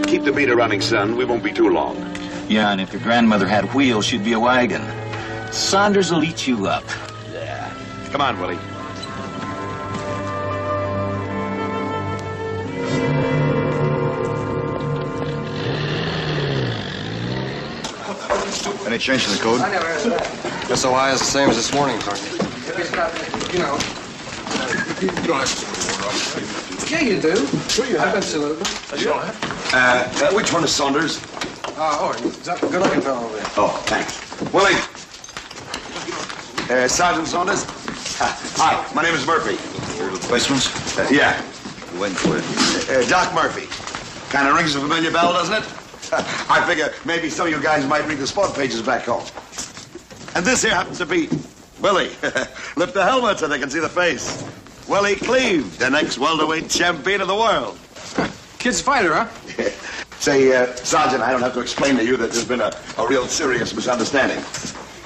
Keep the meter running, son. We won't be too long. Yeah, and if your grandmother had wheels, she'd be a wagon. Saunders will eat you up. Yeah. Come on, Willie. Any change in the code? I never heard of that. SOI is the same as this morning, Sergeant. It's not, you know. You don't have to water. Yeah, you do. Sure you I've have. been saluted. You don't have. Which one is Saunders? Is that a good-looking fellow over there? Oh, thanks. Willie. Sergeant Saunders. Hi, my name is Murphy. Replacements? Yeah. Waiting for it. Doc Murphy. Kind of rings a familiar bell, doesn't it? I figure maybe some of you guys might read the sport pages back home. And this here happens to be Willie. Lift the helmet so they can see the face. Willie Cleve, the next welterweight champion of the world. Kid's a fighter, huh? Say, Sergeant, I don't have to explain to you that there's been a real serious misunderstanding.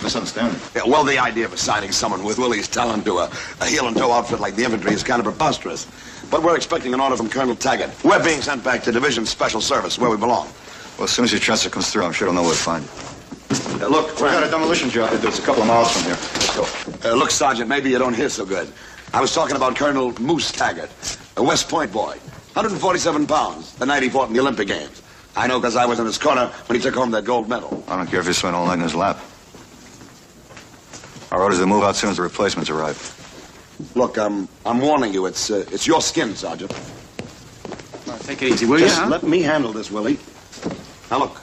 Misunderstanding? Yeah, well, the idea of assigning someone with Willie's talent to a heel and toe outfit like the infantry is kind of preposterous. But we're expecting an order from Colonel Taggart. We're being sent back to Division Special Service, where we belong. Well, as soon as your transfer comes through, I'm sure I'll know where to find you. Look, We got a demolition job to do. It's a couple of miles from here. Let's go. Look, Sergeant, maybe you don't hear so good. I was talking about Colonel Moose Taggart, a West Point boy, 147 pounds, the night he fought in the Olympic Games. I know because I was in his corner when he took home that gold medal. I don't care if he spent all night in his lap. Our orders to move out soon as the replacements arrive. Look, I'm warning you. It's your skin, Sergeant. Take it easy, will you? Just let me handle this, Willie. Now, look,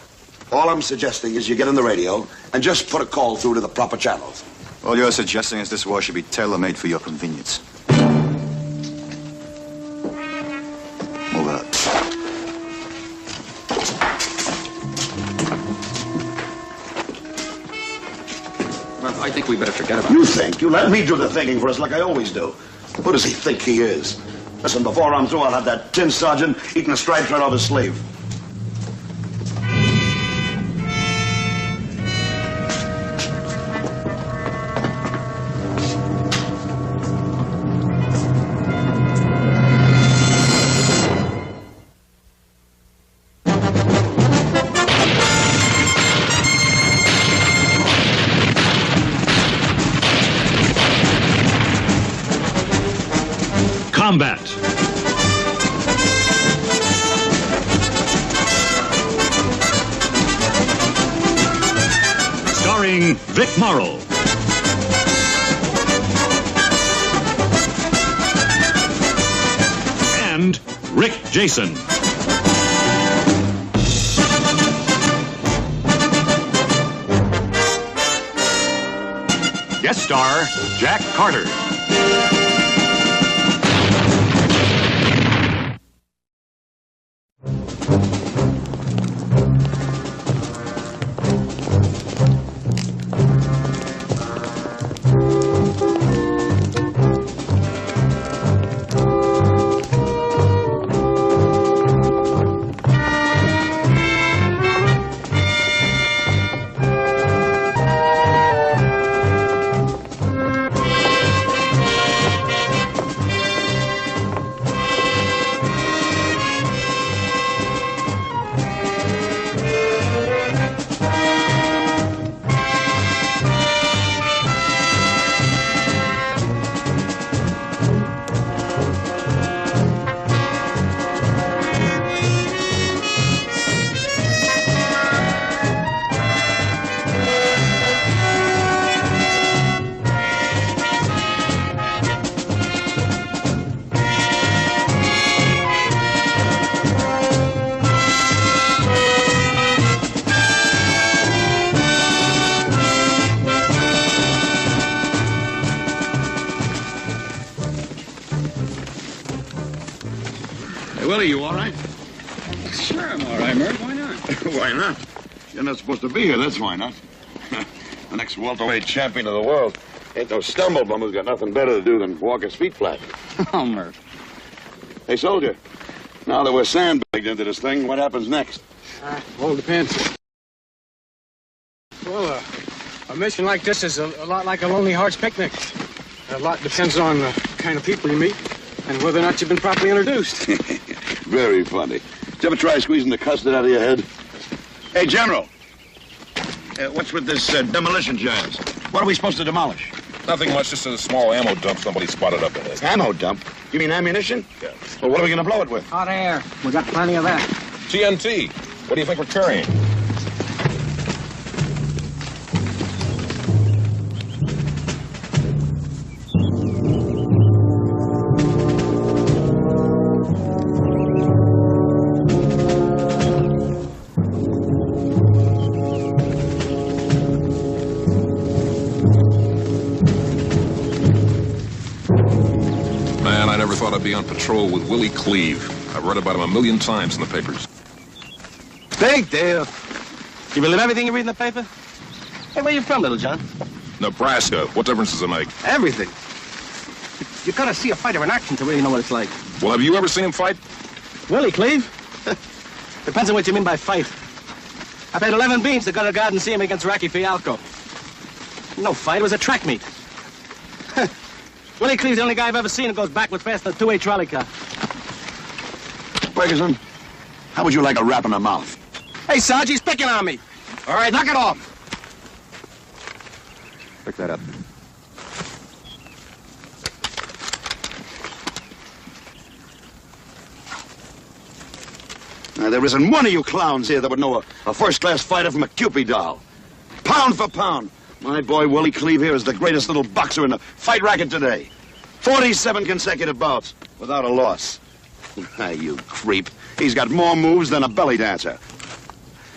all I'm suggesting is you get on the radio and just put a call through to the proper channels. All you're suggesting is this war should be tailor-made for your convenience. Move out. Well, I think we better forget about it. You think? You let me do the thinking for us like I always do. Who does he think he is? Listen, before I'm through, I'll have that tin sergeant eating a stripe right off his sleeve. Combat. Starring Vic Morrow. And Rick Jason. Guest star Jack Carter. Willie, you all right? Sure, I'm all right, Murph. Why not? Why not? You're not supposed to be here, that's why not. The next welterweight champion of the world. Ain't no stumblebum who's got nothing better to do than walk his feet flat. Oh, Murph. Hey, soldier, now that we're sandbagged into this thing, what happens next? All depends. Well, a mission like this is a lot like a Lonely Hearts picnic. A lot depends on the kind of people you meet and whether or not you've been properly introduced. Very funny. Did you ever try squeezing the custard out of your head? Hey, General. What's with this demolition jazz? What are we supposed to demolish? Nothing much, just a small ammo dump somebody spotted up ahead. Ammo dump? You mean ammunition? Yeah. Well, what are we going to blow it with? Hot air. We got plenty of that. TNT. What do you think we're carrying? Man, I never thought I'd be on patrol with Willie Cleve. I've read about him 1,000,000 times in the papers. Big deal. You believe everything you read in the paper? Hey, where you from, little John? Nebraska. What difference does it make? Everything. You gotta see a fighter in action to really know what it's like. Well, have you ever seen him fight? Willie Cleve? Depends on what you mean by fight. I paid 11 beans to go to Garden see him against Rocky Fialco. No fight, it was a track meet. Willie Cleve's the only guy I've ever seen who goes backward faster than a two-way trolley car. Ferguson, how would you like a rap in the mouth? Hey, Sarge, he's picking on me. All right, knock it off. Pick that up. Now, there isn't one of you clowns here that would know a first-class fighter from a Cupid doll. Pound for pound, my boy Willie Cleve here is the greatest little boxer in the fight racket today. 47 consecutive bouts without a loss. You creep. He's got more moves than a belly dancer.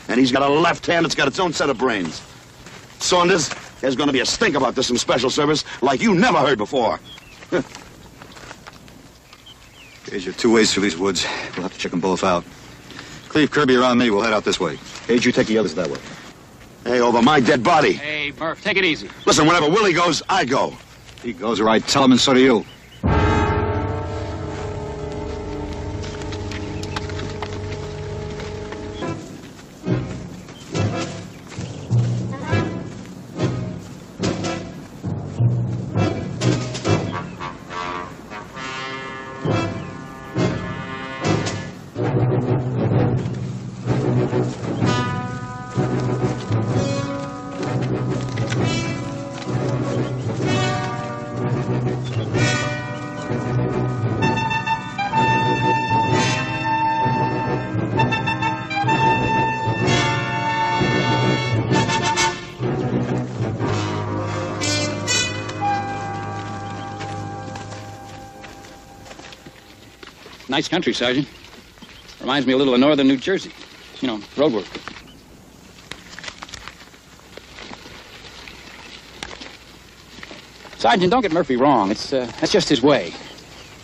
And he's got a left hand that's got its own set of brains. Saunders, there's going to be a stink about this in special service like you never heard before. Gage, you're 2 ways through these woods. We'll have to check them both out. Cleve, Kirby around me. We'll head out this way. Gage, you take the others that way. Hey, over my dead body. Hey, Murph, take it easy. Listen, whenever Willie goes, I go. He goes right. Tell him, and so do you. Nice country, Sergeant. Reminds me a little of northern New Jersey. You know, road work. Sergeant, don't get Murphy wrong. That's just his way.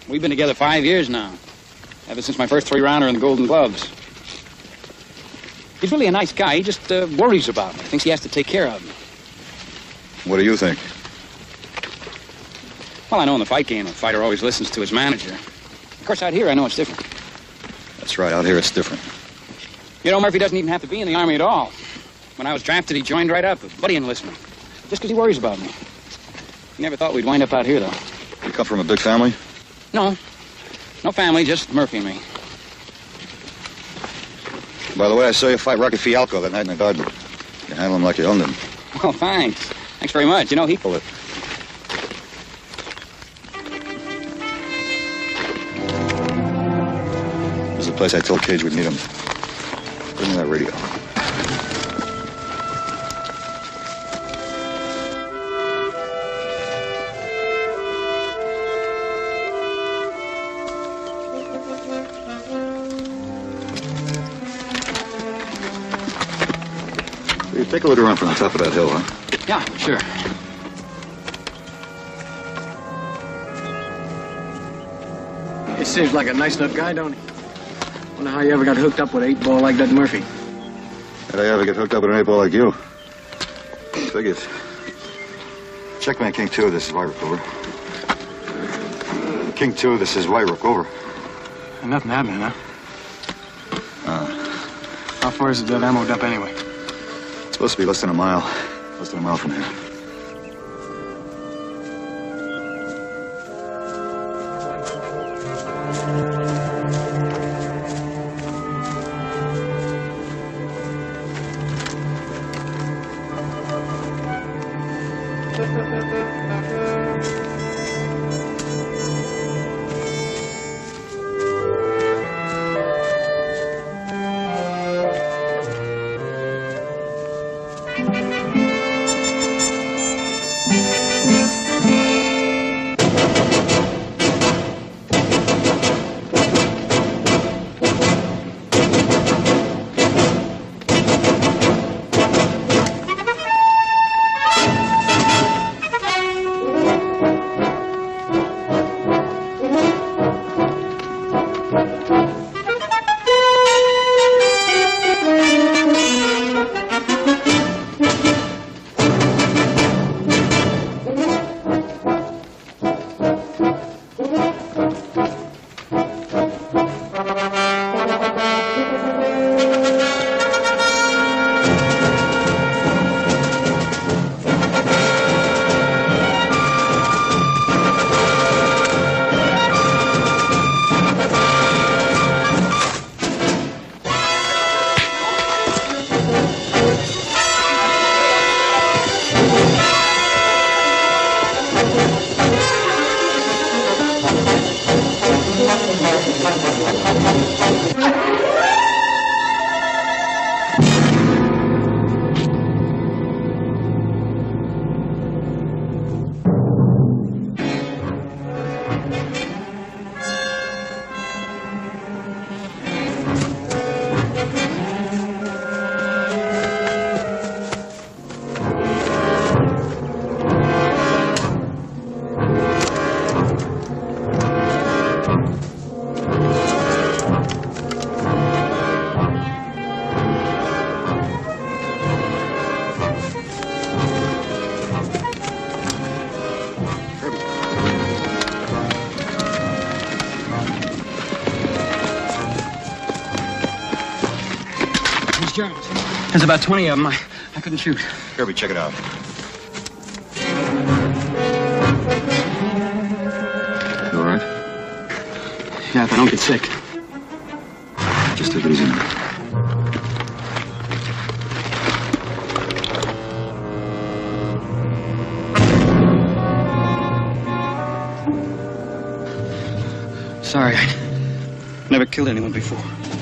We've been together 5 years now. Ever since my first 3-rounder in the Golden Gloves. He's really a nice guy. He just worries about me. Thinks he has to take care of me. What do you think? Well, I know in the fight game, a fighter always listens to his manager. Of course, out here, I know it's different. That's right. Out here, it's different. You know, Murphy doesn't even have to be in the Army at all. When I was drafted, he joined right up, a buddy enlistment. Just because he worries about me. He never thought we'd wind up out here, though. You come from a big family? No. No family, just Murphy and me. By the way, I saw you fight Rocky Fialco that night in the garden. You handle him like you owned him. Well, thanks. Thanks very much. You know, he pulled it. This is the place I told Cage we'd meet him. Bring me that radio. You take a look around from the top of that hill, huh? Yeah, sure. He seems like a nice enough guy, don't he? Wonder how you ever got hooked up with an 8-ball like that Murphy. Did I ever get hooked up with an 8-ball like you? Figures. Checkmate, King 2, this is White Rook, over. King 2, this is White Rook, over. Nothing happening, huh? How far is that ammo dump anyway? It's supposed to be less than a mile. Less than a mile from here. Germans. There's about 20 of them. I couldn't shoot. Kirby, check it out. You all right? Yeah, if I don't get sick. Just take it easy now. Sorry, I never killed anyone before.